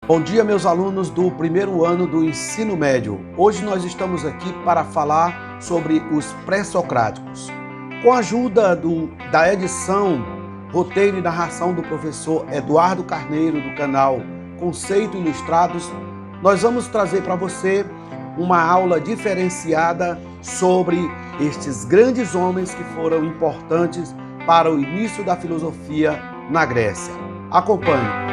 Bom dia, meus alunos do primeiro ano do ensino médio. Hoje nós estamos aqui para falar sobre os pré-socráticos. Com a ajuda da edição, roteiro e narração do professor Eduardo Carneiro, do canal Conceito Ilustrados, nós vamos trazer para você uma aula diferenciada sobre estes grandes homens que foram importantes para o início da filosofia na Grécia. Acompanhe.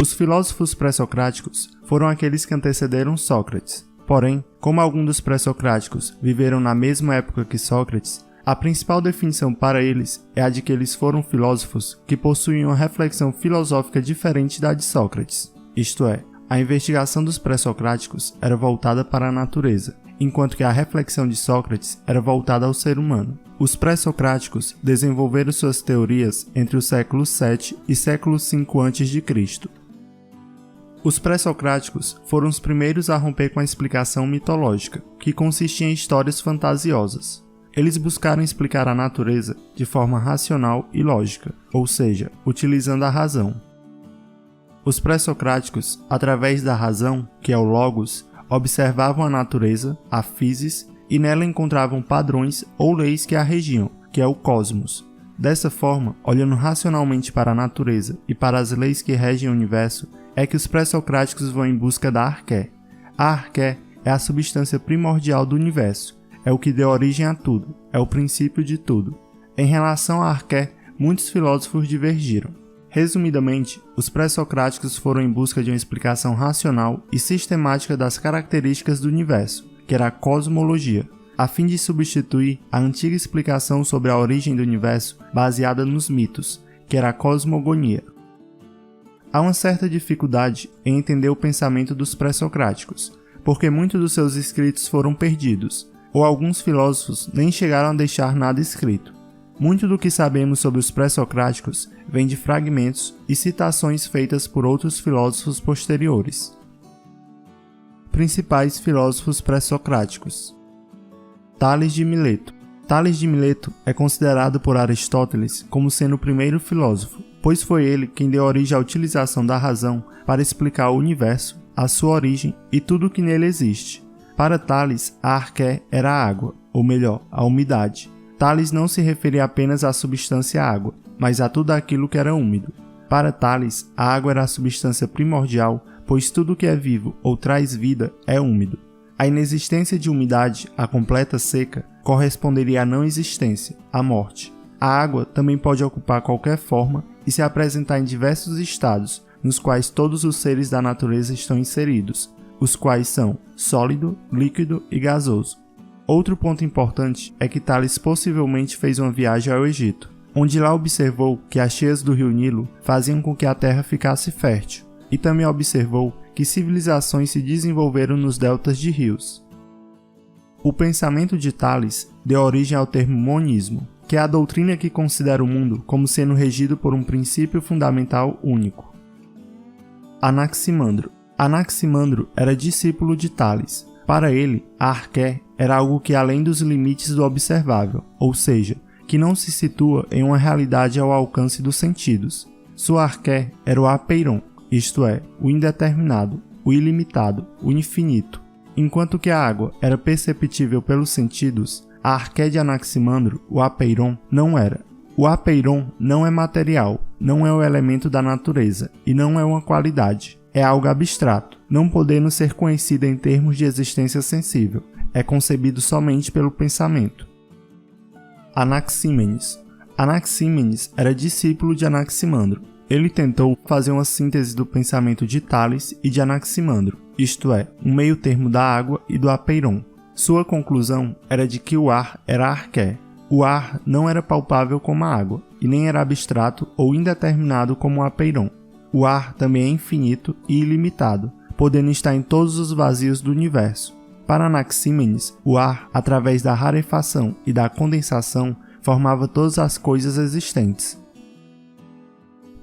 Os filósofos pré-socráticos foram aqueles que antecederam Sócrates. Porém, como alguns dos pré-socráticos viveram na mesma época que Sócrates, a principal definição para eles é a de que eles foram filósofos que possuíam uma reflexão filosófica diferente da de Sócrates. Isto é, a investigação dos pré-socráticos era voltada para a natureza, enquanto que a reflexão de Sócrates era voltada ao ser humano. Os pré-socráticos desenvolveram suas teorias entre o século VII e século V a.C. Os pré-socráticos foram os primeiros a romper com a explicação mitológica, que consistia em histórias fantasiosas. Eles buscaram explicar a natureza de forma racional e lógica, ou seja, utilizando a razão. Os pré-socráticos, através da razão, que é o logos, observavam a natureza, a physis, e nela encontravam padrões ou leis que a regiam, que é o cosmos. Dessa forma, olhando racionalmente para a natureza e para as leis que regem o universo, é que os pré-socráticos vão em busca da arqué. A arqué é a substância primordial do universo, é o que deu origem a tudo, é o princípio de tudo. Em relação à arqué, muitos filósofos divergiram. Resumidamente, os pré-socráticos foram em busca de uma explicação racional e sistemática das características do universo, que era a cosmologia, a fim de substituir a antiga explicação sobre a origem do universo baseada nos mitos, que era a cosmogonia. Há uma certa dificuldade em entender o pensamento dos pré-socráticos, porque muitos dos seus escritos foram perdidos, ou alguns filósofos nem chegaram a deixar nada escrito. Muito do que sabemos sobre os pré-socráticos vem de fragmentos e citações feitas por outros filósofos posteriores. Principais filósofos pré-socráticos: Tales de Mileto. Tales de Mileto é considerado por Aristóteles como sendo o primeiro filósofo, pois foi ele quem deu origem à utilização da razão para explicar o universo, a sua origem e tudo o que nele existe. Para Tales, a arqué era a água, ou melhor, a umidade. Tales não se referia apenas à substância água, mas a tudo aquilo que era úmido. Para Tales, a água era a substância primordial, pois tudo que é vivo ou traz vida é úmido. A inexistência de umidade, a completa seca, corresponderia à não existência, à morte. A água também pode ocupar qualquer forma e se apresentar em diversos estados, nos quais todos os seres da natureza estão inseridos, os quais são sólido, líquido e gasoso. Outro ponto importante é que Tales possivelmente fez uma viagem ao Egito, onde lá observou que as cheias do rio Nilo faziam com que a terra ficasse fértil, e também observou que civilizações se desenvolveram nos deltas de rios. O pensamento de Tales deu origem ao termo monismo, que é a doutrina que considera o mundo como sendo regido por um princípio fundamental único. Anaximandro. Anaximandro era discípulo de Tales. Para ele, a arqué era algo que além dos limites do observável, ou seja, que não se situa em uma realidade ao alcance dos sentidos. Sua arqué era o apeiron, isto é, o indeterminado, o ilimitado, o infinito. Enquanto que a água era perceptível pelos sentidos, a arqué de Anaximandro, o apeiron, não era. O apeiron não é material, não é o elemento da natureza e não é uma qualidade. É algo abstrato, não podendo ser conhecido em termos de existência sensível. É concebido somente pelo pensamento. Anaxímenes. Anaxímenes era discípulo de Anaximandro. Ele tentou fazer uma síntese do pensamento de Tales e de Anaximandro, isto é, um meio termo da água e do apeiron. Sua conclusão era de que o ar era a arqué. O ar não era palpável como a água, e nem era abstrato ou indeterminado como o apeiron. O ar também é infinito e ilimitado, podendo estar em todos os vazios do universo. Para Anaxímenes, o ar, através da rarefação e da condensação, formava todas as coisas existentes.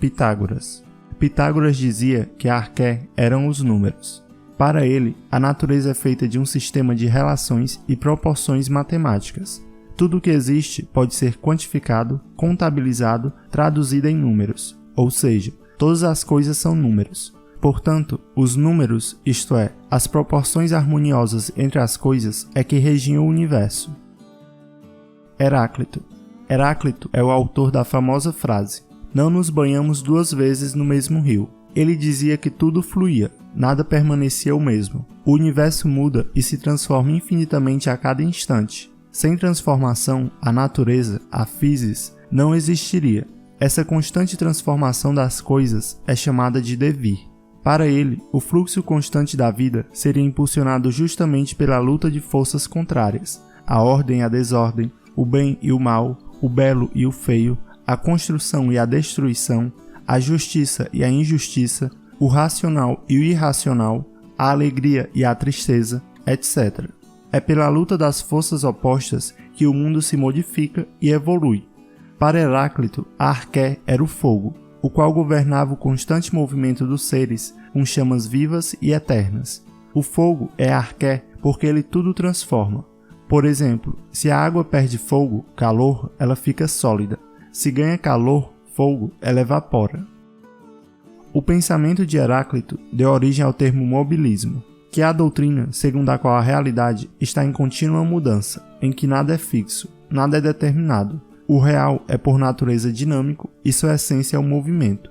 Pitágoras. Pitágoras dizia que a arqué eram os números. Para ele, a natureza é feita de um sistema de relações e proporções matemáticas. Tudo que existe pode ser quantificado, contabilizado, traduzido em números, ou seja, todas as coisas são números. Portanto, os números, isto é, as proporções harmoniosas entre as coisas, é que regiam o universo. Heráclito. Heráclito é o autor da famosa frase: "Não nos banhamos duas vezes no mesmo rio". Ele dizia que tudo fluía, nada permanecia o mesmo. O universo muda e se transforma infinitamente a cada instante. Sem transformação, a natureza, a physis, não existiria. Essa constante transformação das coisas é chamada de devir. Para ele, o fluxo constante da vida seria impulsionado justamente pela luta de forças contrárias: a ordem e a desordem, o bem e o mal, o belo e o feio, a construção e a destruição, a justiça e a injustiça, o racional e o irracional, a alegria e a tristeza, etc. É pela luta das forças opostas que o mundo se modifica e evolui. Para Heráclito, a arqué era o fogo, o qual governava o constante movimento dos seres com chamas vivas e eternas. O fogo é arqué porque ele tudo transforma. Por exemplo, se a água perde fogo, calor, ela fica sólida. Se ganha calor, fogo, ela evapora. O pensamento de Heráclito deu origem ao termo mobilismo, que é a doutrina segundo a qual a realidade está em contínua mudança, em que nada é fixo, nada é determinado. O real é por natureza dinâmico e sua essência é o movimento.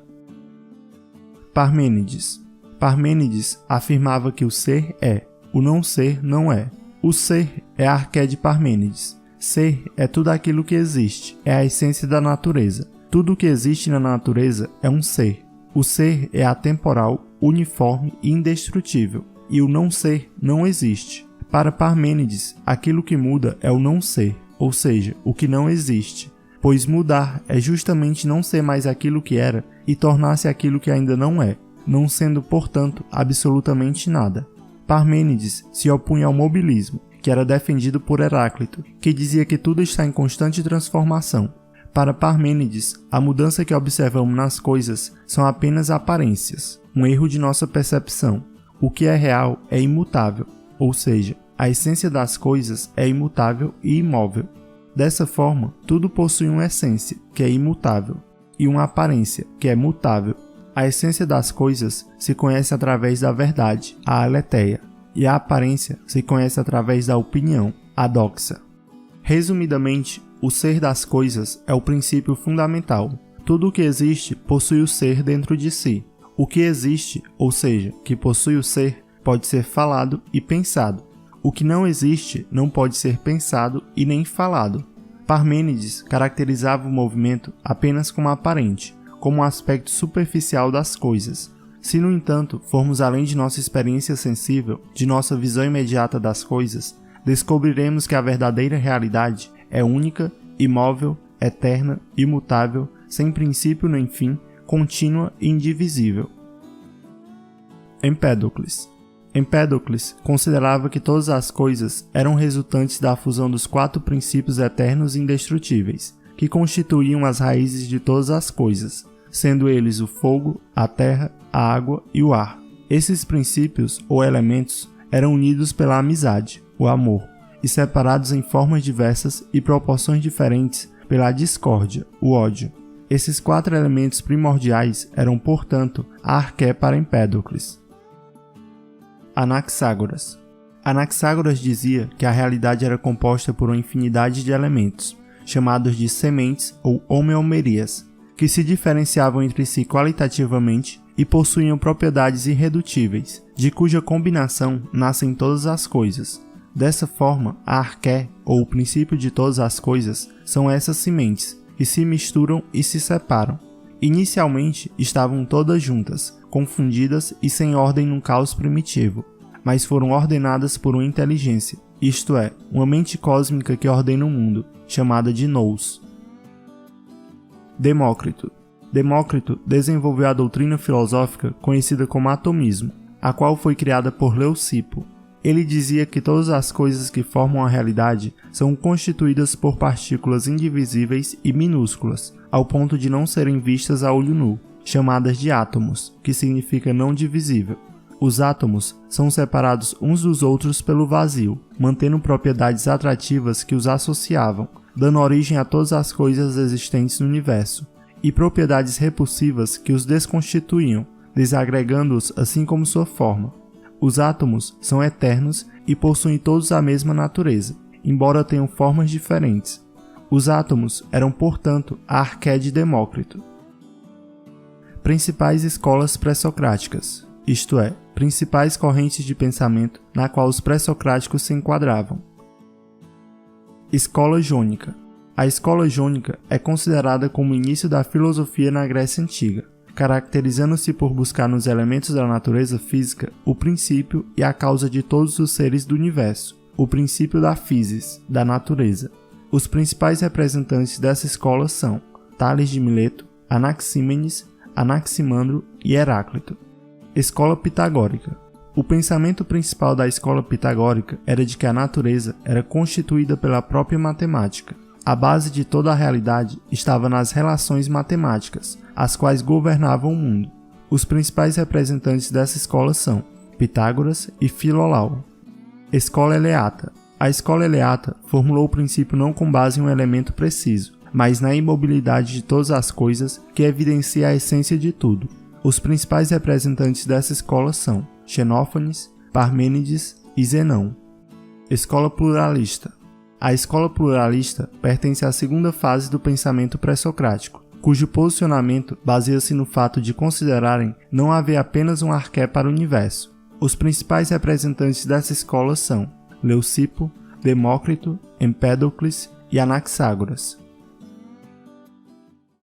Parmênides. Parmênides afirmava que o ser é, o não ser não é. O ser é a arqué de Parmênides. Ser é tudo aquilo que existe, é a essência da natureza. Tudo o que existe na natureza é um ser. O ser é atemporal, uniforme e indestrutível, e o não ser não existe. Para Parmênides, aquilo que muda é o não ser, ou seja, o que não existe, pois mudar é justamente não ser mais aquilo que era e tornar-se aquilo que ainda não é, não sendo, portanto, absolutamente nada. Parmênides se opunha ao mobilismo, que era defendido por Heráclito, que dizia que tudo está em constante transformação. Para Parmênides, a mudança que observamos nas coisas são apenas aparências, um erro de nossa percepção. O que é real é imutável, ou seja, a essência das coisas é imutável e imóvel. Dessa forma, tudo possui uma essência, que é imutável, e uma aparência, que é mutável. A essência das coisas se conhece através da verdade, a aletheia, e a aparência se conhece através da opinião, a doxa. Resumidamente, o ser das coisas é o princípio fundamental. Tudo o que existe possui o ser dentro de si. O que existe, ou seja, que possui o ser, pode ser falado e pensado. O que não existe não pode ser pensado e nem falado. Parmênides caracterizava o movimento apenas como aparente, como um aspecto superficial das coisas. Se, no entanto, formos além de nossa experiência sensível, de nossa visão imediata das coisas, descobriremos que a verdadeira realidade é única, imóvel, eterna, imutável, sem princípio nem fim, contínua e indivisível. Empédocles. Empédocles considerava que todas as coisas eram resultantes da fusão dos 4 princípios eternos e indestrutíveis, que constituíam as raízes de todas as coisas, sendo eles o fogo, a terra, a água e o ar. Esses princípios, ou elementos, eram unidos pela amizade, o amor, e separados em formas diversas e proporções diferentes pela discórdia, o ódio. Esses 4 elementos primordiais eram, portanto, a arqué para Empédocles. Anaxágoras. Anaxágoras dizia que a realidade era composta por uma infinidade de elementos, chamados de sementes ou homeomerias, que se diferenciavam entre si qualitativamente e possuíam propriedades irredutíveis, de cuja combinação nascem todas as coisas. Dessa forma, a arqué, ou o princípio de todas as coisas, são essas sementes, que se misturam e se separam. Inicialmente estavam todas juntas, confundidas e sem ordem num caos primitivo, mas foram ordenadas por uma inteligência, isto é, uma mente cósmica que ordena o mundo, chamada de Nous. Demócrito. Demócrito desenvolveu a doutrina filosófica conhecida como atomismo, a qual foi criada por Leucipo. Ele dizia que todas as coisas que formam a realidade são constituídas por partículas indivisíveis e minúsculas, ao ponto de não serem vistas a olho nu, chamadas de átomos, que significa não divisível. Os átomos são separados uns dos outros pelo vazio, mantendo propriedades atrativas que os associavam, dando origem a todas as coisas existentes no universo, e propriedades repulsivas que os desconstituíam, desagregando-os assim como sua forma. Os átomos são eternos e possuem todos a mesma natureza, embora tenham formas diferentes. Os átomos eram, portanto, a arqué de Demócrito. Principais escolas pré-socráticas, isto é, principais correntes de pensamento na qual os pré-socráticos se enquadravam. Escola jônica. A escola jônica é considerada como o início da filosofia na Grécia Antiga, caracterizando-se por buscar nos elementos da natureza física o princípio e a causa de todos os seres do universo, o princípio da physis, da natureza. Os principais representantes dessa escola são Tales de Mileto, Anaxímenes, Anaximandro e Heráclito. Escola pitagórica. O pensamento principal da escola pitagórica era de que a natureza era constituída pela própria matemática. A base de toda a realidade estava nas relações matemáticas, as quais governavam o mundo. Os principais representantes dessa escola são Pitágoras e Filolau. Escola eleata. A escola eleata formulou o princípio não com base em um elemento preciso, mas na imobilidade de todas as coisas que evidencia a essência de tudo. Os principais representantes dessa escola são Xenófanes, Parmênides e Zenão. Escola pluralista. A escola pluralista pertence à segunda fase do pensamento pré-socrático, cujo posicionamento baseia-se no fato de considerarem não haver apenas um arqué para o universo. Os principais representantes dessa escola são Leucipo, Demócrito, Empédocles e Anaxágoras.